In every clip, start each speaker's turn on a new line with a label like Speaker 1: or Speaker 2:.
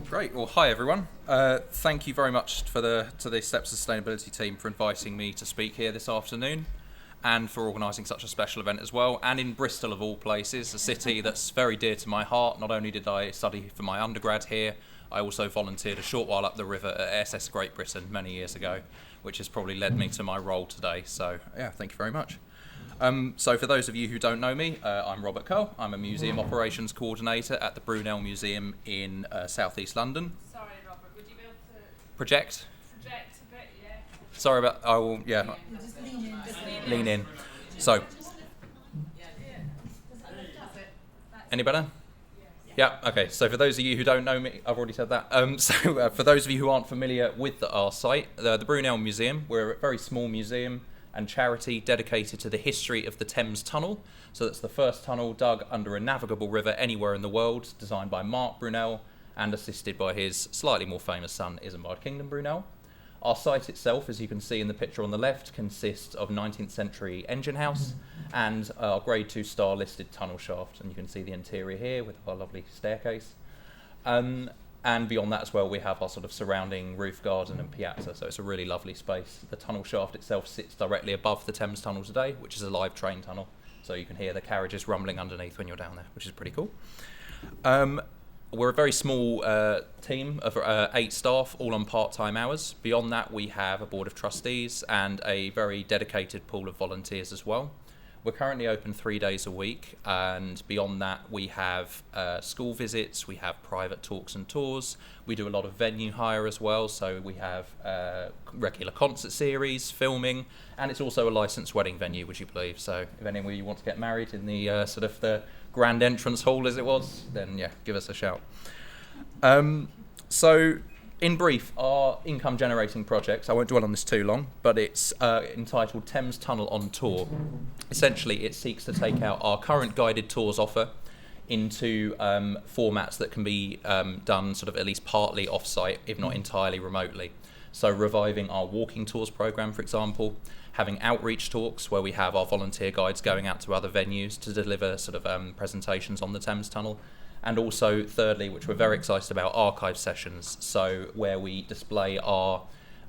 Speaker 1: Great. Well, hi everyone. Thank you very much to the Steps Sustainability team for inviting me to speak here this afternoon, and for organising such a special event as well. And in Bristol, of all places, a city that's very dear to my heart. Not only did I study for my undergrad here, I also volunteered a short while up the river at SS Great Britain many years ago, which has probably led me to my role today. So yeah, thank you very much. So for those of you who don't know me, I'm Robert Cole. I'm a Museum Operations Coordinator at the Brunel Museum in South East London.
Speaker 2: Sorry, Robert, would you be able to
Speaker 1: Project
Speaker 2: a bit, yeah?
Speaker 1: Sorry about, I will, yeah,
Speaker 2: Just lean in.
Speaker 1: lean in. So, any better? Yeah, okay. So for those of you who don't know me, I've already said that. For those of you who aren't familiar with our site, the Brunel Museum, we're a very small museum and charity dedicated to the history of the Thames Tunnel. So that's the first tunnel dug under a navigable river anywhere in the world, designed by Mark Brunel and assisted by his slightly more famous son, Isambard Kingdom Brunel. Our site itself, as you can see in the picture on the left, consists of 19th century engine house and our grade 2 star listed tunnel shaft. And you can see the interior here with our lovely staircase. And beyond that as well, we have our sort of surrounding roof garden and piazza, so it's a really lovely space. The tunnel shaft itself sits directly above the Thames Tunnel today, which is a live train tunnel, so you can hear the carriages rumbling underneath when you're down there, which is pretty cool. We're a very small team of 8 staff, all on part-time hours. Beyond that, we have a board of trustees and a very dedicated pool of volunteers as well. We're currently open 3 days a week, and beyond that we have school visits, we have private talks and tours, we do a lot of venue hire as well, so we have regular concert series, filming, and it's also a licensed wedding venue, would you believe. So if any of you want to get married in the sort of the grand entrance hall as it was, then yeah, give us a shout. So in brief, our income generating projects, I won't dwell on this too long, but it's entitled Thames Tunnel on Tour. Essentially, it seeks to take out our current guided tours offer into formats that can be done sort of at least partly off-site, if not entirely remotely. So reviving our walking tours program, for example, having outreach talks where we have our volunteer guides going out to other venues to deliver sort of presentations on the Thames Tunnel. And also, thirdly, which we're very excited about, archive sessions, so where we display our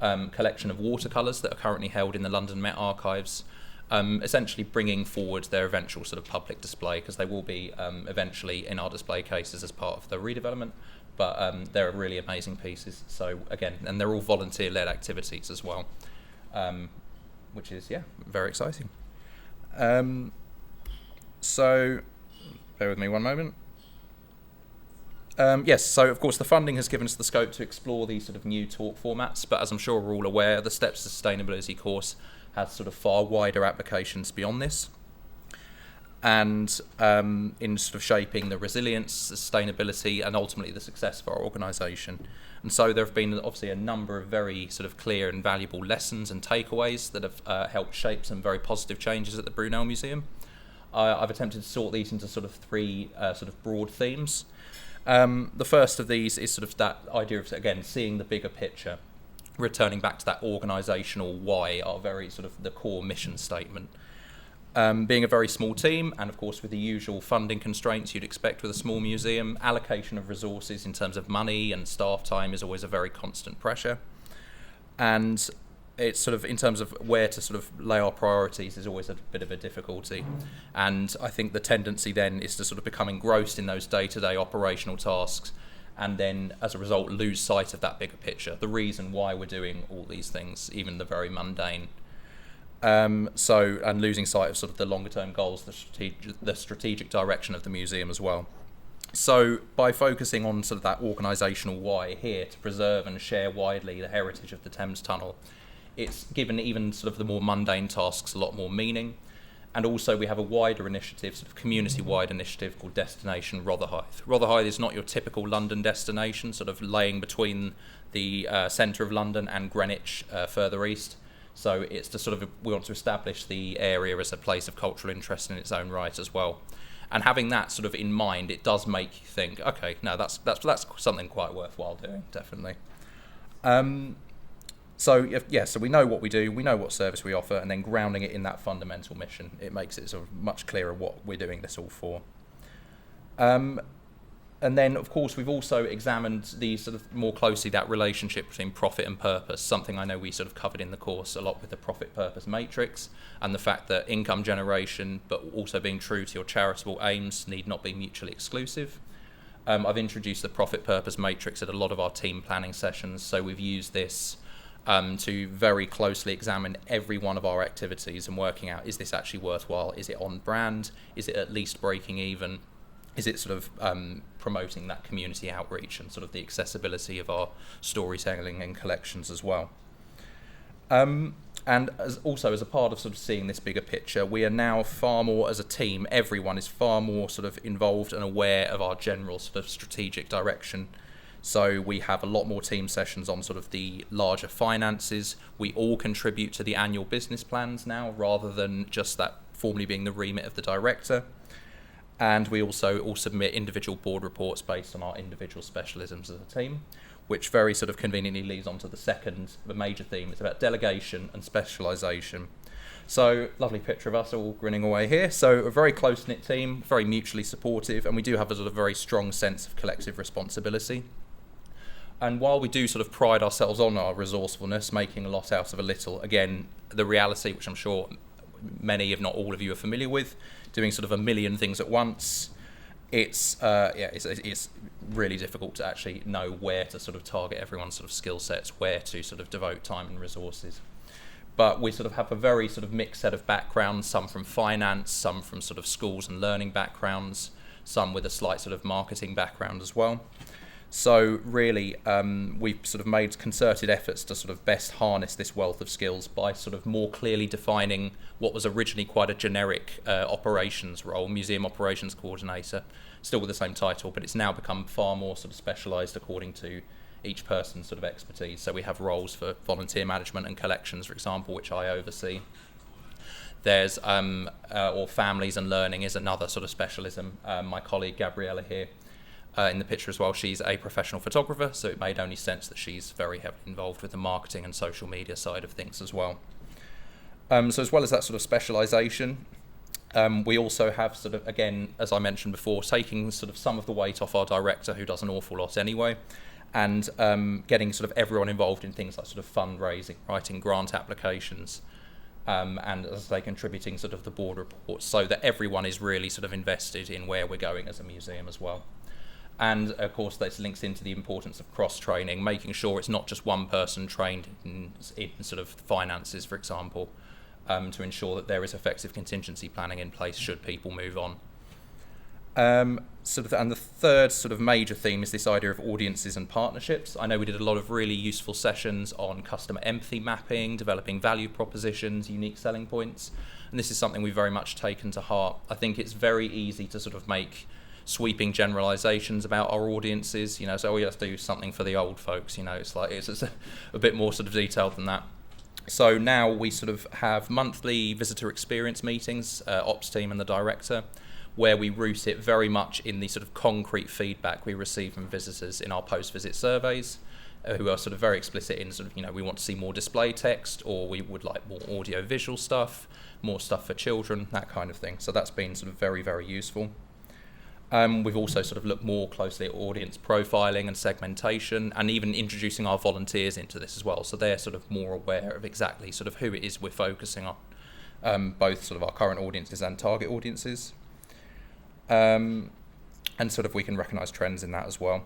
Speaker 1: collection of watercolours that are currently held in the London Met Archives, essentially bringing forward their eventual sort of public display, because they will be eventually in our display cases as part of the redevelopment, but they're really amazing pieces. So again, and they're all volunteer-led activities as well, which is, yeah, very exciting. So, bear with me one moment. Yes, so of course the funding has given us the scope to explore these sort of new talk formats, but as I'm sure we're all aware, the Steps to Sustainability course has sort of far wider applications beyond this, and in sort of shaping the resilience, sustainability, and ultimately the success of our organisation. And so there have been obviously a number of very sort of clear and valuable lessons and takeaways that have helped shape some very positive changes at the Brunel Museum. I've attempted to sort these into sort of 3 sort of broad themes. The first of these is sort of that idea of, again, seeing the bigger picture, returning back to that organisational why, our very sort of the core mission statement. Being a very small team, and of course with the usual funding constraints you'd expect with a small museum, allocation of resources in terms of money and staff time is always a very constant pressure. And it's sort of in terms of where to sort of lay our priorities is always a bit of a difficulty. And I think the tendency then is to sort of become engrossed in those day-to-day operational tasks, and then as a result lose sight of that bigger picture, the reason why we're doing all these things, even the very mundane. And losing sight of sort of the longer term goals, the strategic direction of the museum as well. So by focusing on sort of that organisational why here to preserve and share widely the heritage of the Thames Tunnel, it's given even sort of the more mundane tasks a lot more meaning. And also we have a wider initiative, sort of community-wide initiative called Destination Rotherhithe. Rotherhithe is not your typical London destination, sort of laying between the centre of London and Greenwich further east. So it's to sort of, we want to establish the area as a place of cultural interest in its own right as well. And having that sort of in mind, it does make you think, okay, no, that's something quite worthwhile doing, definitely. So we know what we do, we know what service we offer, and then grounding it in that fundamental mission, it makes it sort of much clearer what we're doing this all for. And then, of course, we've also examined the sort of more closely that relationship between profit and purpose, something I know we sort of covered in the course a lot with the profit-purpose matrix, and the fact that income generation, but also being true to your charitable aims, need not be mutually exclusive. I've introduced the profit-purpose matrix at a lot of our team planning sessions, so we've used this to very closely examine every one of our activities and working out, is this actually worthwhile? Is it on brand? Is it at least breaking even? Is it sort of promoting that community outreach and sort of the accessibility of our storytelling and collections as well? And also as a part of sort of seeing this bigger picture, we are now far more as a team, everyone is far more sort of involved and aware of our general sort of strategic direction. So we have a lot more team sessions on sort of the larger finances. We all contribute to the annual business plans now, rather than just that formally being the remit of the director. And we also all submit individual board reports based on our individual specialisms as a team, which very sort of conveniently leads on to the major theme. It's about delegation and specialisation. So, lovely picture of us all grinning away here. So, a very close-knit team, very mutually supportive, and we do have a sort of very strong sense of collective responsibility. And while we do sort of pride ourselves on our resourcefulness, making a lot out of a little, again, the reality, which I'm sure many, if not all of you, are familiar with, doing sort of a million things at once, it's really difficult to actually know where to sort of target everyone's sort of skill sets, where to sort of devote time and resources. But we sort of have a very sort of mixed set of backgrounds, some from finance, some from sort of schools and learning backgrounds, some with a slight sort of marketing background as well. So really, we've sort of made concerted efforts to sort of best harness this wealth of skills by sort of more clearly defining what was originally quite a generic operations role, museum operations coordinator, still with the same title, but it's now become far more sort of specialised according to each person's sort of expertise. So we have roles for volunteer management and collections, for example, which I oversee. There's or families and learning is another sort of specialism. My colleague Gabriella here, in the picture as well, she's a professional photographer, so it made only sense that she's very heavily involved with the marketing and social media side of things as well. So as well as that sort of specialisation, we also have sort of, again, as I mentioned before, taking sort of some of the weight off our director, who does an awful lot anyway, and getting sort of everyone involved in things like sort of fundraising, writing grant applications, and as I say, contributing sort of the board reports, so that everyone is really sort of invested in where we're going as a museum as well. And of course, this links into the importance of cross-training, making sure it's not just one person trained in sort of finances, for example, to ensure that there is effective contingency planning in place should people move on. And the third sort of major theme is this idea of audiences and partnerships. I know we did a lot of really useful sessions on customer empathy mapping, developing value propositions, unique selling points, and this is something we've very much taken to heart. I think it's very easy to sort of make sweeping generalizations about our audiences, so we have to do something for the old folks, it's like it's a bit more sort of detailed than that. So now we sort of have monthly visitor experience meetings, ops team and the director, where we root it very much in the sort of concrete feedback we receive from visitors in our post-visit surveys, who are sort of very explicit in sort of, we want to see more display text, or we would like more audio-visual stuff, more stuff for children, that kind of thing. So that's been sort of very, very useful. We've also sort of looked more closely at audience profiling and segmentation, and even introducing our volunteers into this as well, so they're sort of more aware of exactly sort of who it is we're focusing on, both sort of our current audiences and target audiences. And sort of we can recognise trends in that as well.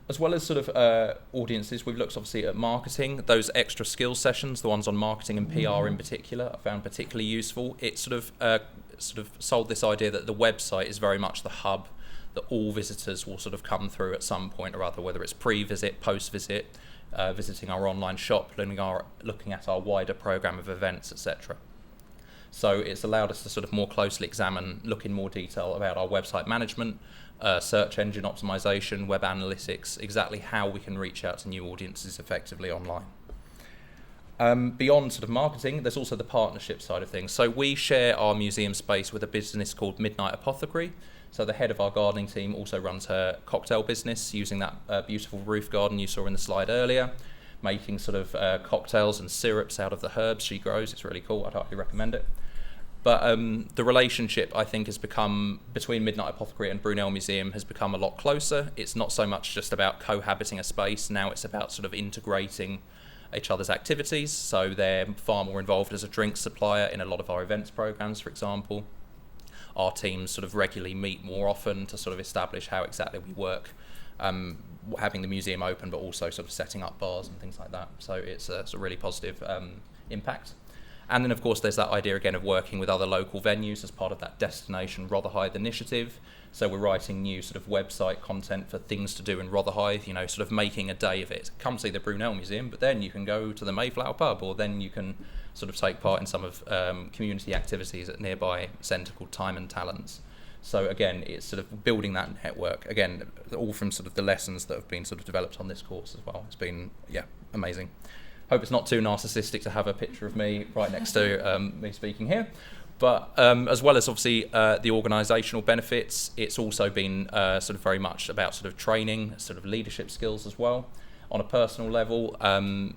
Speaker 1: As well as sort of audiences, we've looked obviously at marketing. Those extra skills sessions, the ones on marketing and PR in particular, I found particularly useful. It sort of sold this idea that the website is very much the hub that all visitors will sort of come through at some point or other, whether it's pre-visit, post-visit, visiting our online shop, looking at our wider programme of events, etc. So it's allowed us to sort of more closely examine, look in more detail about our website management, search engine optimization, web analytics, exactly how we can reach out to new audiences effectively online. Beyond sort of marketing, there's also the partnership side of things. So we share our museum space with a business called Midnight Apothecary. So the head of our gardening team also runs her cocktail business using that beautiful roof garden you saw in the slide earlier, making sort of cocktails and syrups out of the herbs she grows. It's really cool. I'd highly recommend it. But the relationship, I think, has become, between Midnight Apothecary and Brunel Museum, has become a lot closer. It's not so much just about cohabiting a space. Now it's about sort of integrating each other's activities. So they're far more involved as a drink supplier in a lot of our events programs, for example. Our teams sort of regularly meet more often to sort of establish how exactly we work, having the museum open, but also sort of setting up bars and things like that. So it's a really positive impact. And then, of course, there's that idea again of working with other local venues as part of that Destination Rotherhithe initiative. So we're writing new sort of website content for things to do in Rotherhithe, sort of making a day of it. Come see the Brunel Museum, but then you can go to the Mayflower pub, or then you can sort of take part in some of community activities at a nearby centre called Time and Talents. So again, it's sort of building that network. Again, all from sort of the lessons that have been sort of developed on this course as well. It's been, amazing. Hope it's not too narcissistic to have a picture of me right next to me speaking here. But as well as obviously the organisational benefits, it's also been sort of very much about sort of training, sort of leadership skills as well. On a personal level, I'm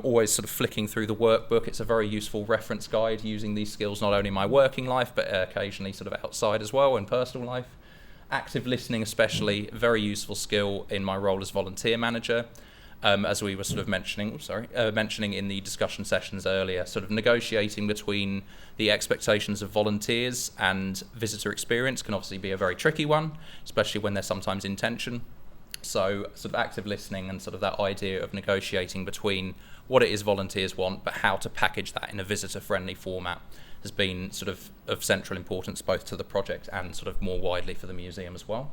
Speaker 1: always sort of flicking through the workbook. It's a very useful reference guide using these skills not only in my working life, but occasionally sort of outside as well in personal life. Active listening especially, very useful skill in my role as volunteer manager. As we were sort of mentioning in the discussion sessions earlier, sort of negotiating between the expectations of volunteers and visitor experience can obviously be a very tricky one, especially when there's sometimes in tension. So sort of active listening and sort of that idea of negotiating between what it is volunteers want, but how to package that in a visitor-friendly format has been sort of central importance both to the project and sort of more widely for the museum as well.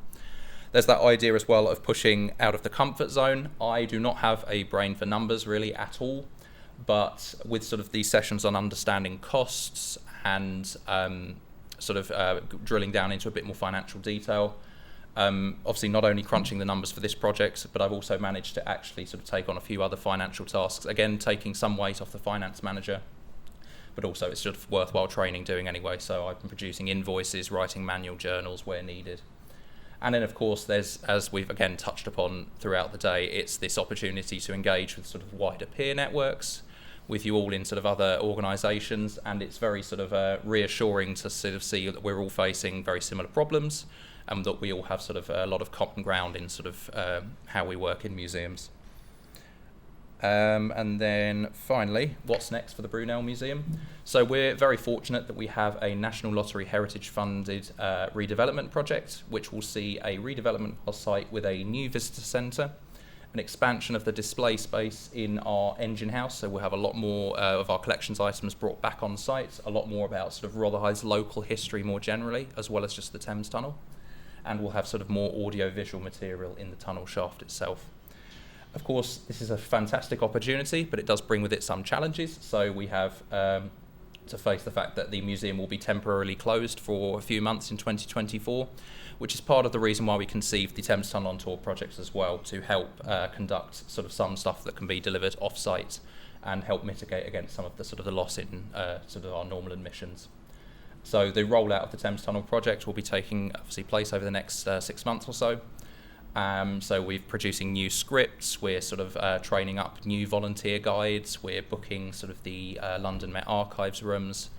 Speaker 1: There's that idea as well of pushing out of the comfort zone. I do not have a brain for numbers really at all, but with sort of these sessions on understanding costs and drilling down into a bit more financial detail, obviously not only crunching the numbers for this project, but I've also managed to actually sort of take on a few other financial tasks, again taking some weight off the finance manager, but also it's sort of worthwhile training doing anyway. So I've been producing invoices, writing manual journals where needed. And then, of course, there's, as we've again touched upon throughout the day, it's this opportunity to engage with sort of wider peer networks, with you all in sort of other organisations, and it's very sort of reassuring to sort of see that we're all facing very similar problems, and that we all have sort of a lot of common ground in sort of how we work in museums. And then finally, what's next for the Brunel Museum? So we're very fortunate that we have a National Lottery Heritage funded redevelopment project, which will see a redevelopment of our site with a new visitor centre, an expansion of the display space in our engine house, so we'll have a lot more of our collections items brought back on site, a lot more about sort of Rotherhithe's local history more generally, as well as just the Thames tunnel, and we'll have sort of more audio-visual material in the tunnel shaft itself. Of course, this is a fantastic opportunity, but it does bring with it some challenges. So we have to face the fact that the museum will be temporarily closed for a few months in 2024, which is part of the reason why we conceived the Thames Tunnel on Tour project as well, to help conduct sort of some stuff that can be delivered off-site and help mitigate against some of the sort of the loss in sort of our normal admissions. So the rollout of the Thames Tunnel project will be taking obviously place over the next 6 months or so. So we're producing new scripts, we're sort of training up new volunteer guides, we're booking sort of the London Met Archives rooms,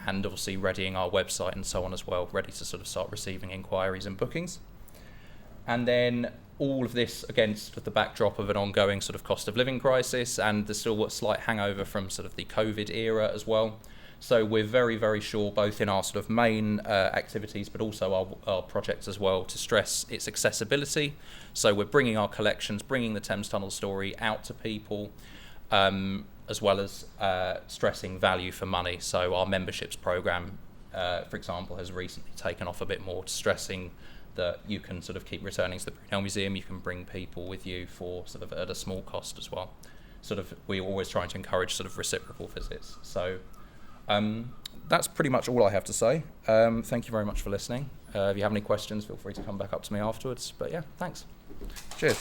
Speaker 1: and obviously readying our website and so on as well, ready to sort of start receiving inquiries and bookings. And then all of this against the backdrop of an ongoing sort of cost of living crisis, and there's still a slight hangover from sort of the COVID era as well. So we're very, very sure, both in our sort of main activities, but also our projects as well, to stress its accessibility. So we're bringing our collections, bringing the Thames Tunnel story out to people, as well as stressing value for money. So our memberships program, for example, has recently taken off a bit more, stressing that you can sort of keep returning to the Brunel Museum, you can bring people with you for sort of at a small cost as well. Sort of, we're always trying to encourage sort of reciprocal visits. So that's pretty much all I have to say. Thank you very much for listening. If you have any questions, feel free to come back up to me afterwards. But yeah, thanks. Cheers.